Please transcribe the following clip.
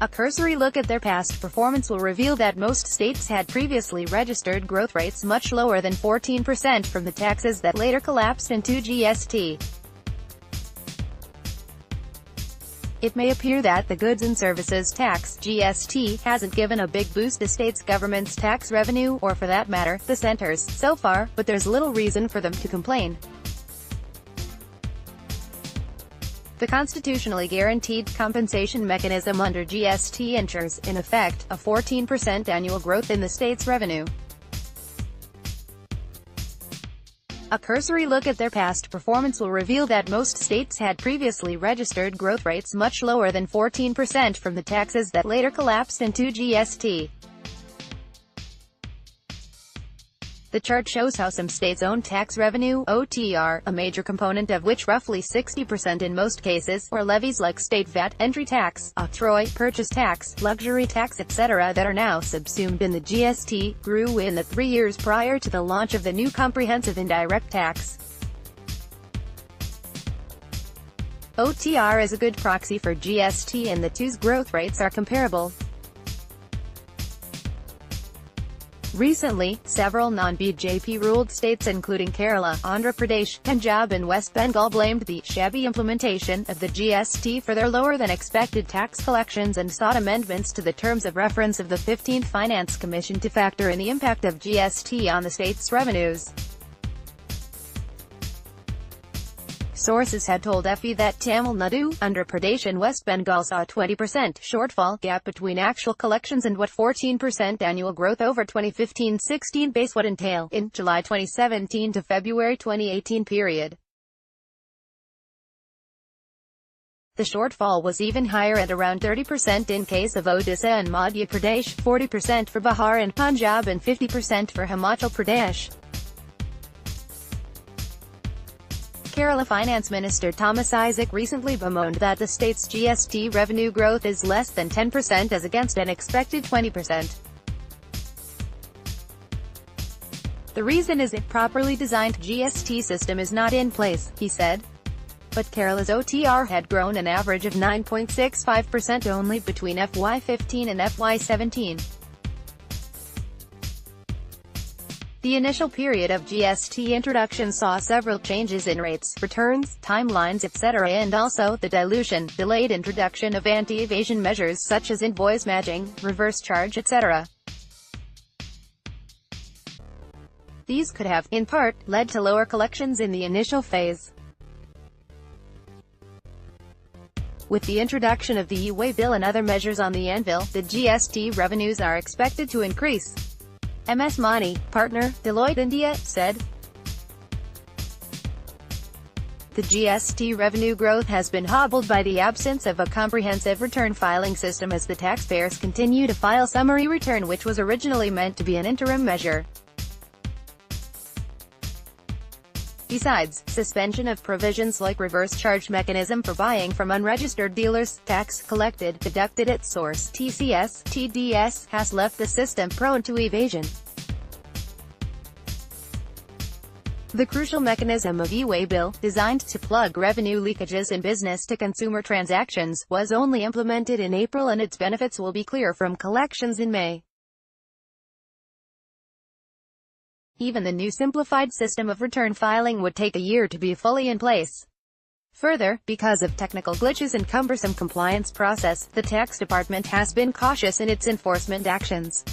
A cursory look at their past performance will reveal that most states had previously registered growth rates much lower than 14% from the taxes that later collapsed into GST. It may appear that the Goods and Services Tax (GST) hasn't given a big boost to states' government's tax revenue, or for that matter, the centers, so far, but there's little reason for them to complain. The constitutionally guaranteed compensation mechanism under GST ensures, in effect, a 14% annual growth in the state's revenue. A cursory look at their past performance will reveal that most states had previously registered growth rates much lower than 14% from the taxes that later collapsed into GST. The chart shows how some states' own tax revenue, OTR, a major component of which, roughly 60% in most cases, or levies like state VAT, entry tax, octroi, purchase tax, luxury tax etc. that are now subsumed in the GST, grew in the 3 years prior to the launch of the new comprehensive indirect tax. OTR is a good proxy for GST, and the two's growth rates are comparable. Recently, several non-BJP-ruled states including Kerala, Andhra Pradesh, Punjab and West Bengal blamed the shabby implementation of the GST for their lower-than-expected tax collections and sought amendments to the terms of reference of the 15th Finance Commission to factor in the impact of GST on the state's revenues. Sources had told FE that Tamil Nadu, Andhra Pradesh and West Bengal saw a 20% shortfall gap between actual collections and what 14% annual growth over 2015-16 base would entail, in July 2017 to February 2018 period. The shortfall was even higher at around 30% in case of Odisha and Madhya Pradesh, 40% for Bihar and Punjab and 50% for Himachal Pradesh. Kerala Finance Minister Thomas Isaac recently bemoaned that the state's GST revenue growth is less than 10% as against an expected 20%. The reason is a properly designed GST system is not in place, he said. But Kerala's OTR had grown an average of 9.65% only between FY15 and FY17. The initial period of GST introduction saw several changes in rates, returns, timelines etc. and also the delayed introduction of anti-evasion measures such as invoice matching, reverse charge etc. These could have, in part, led to lower collections in the initial phase. With the introduction of the e-way bill and other measures on the anvil, the GST revenues are expected to increase. MS Mani, partner, Deloitte India, said. The GST revenue growth has been hobbled by the absence of a comprehensive return filing system as the taxpayers continue to file summary return, which was originally meant to be an interim measure. Besides, suspension of provisions like reverse charge mechanism for buying from unregistered dealers, tax collected, deducted at source, TCS, TDS, has left the system prone to evasion. The crucial mechanism of e-way bill, designed to plug revenue leakages in business-to-consumer transactions, was only implemented in April and its benefits will be clear from collections in May. Even the new simplified system of return filing would take a year to be fully in place. Further, because of technical glitches and cumbersome compliance process, the tax department has been cautious in its enforcement actions.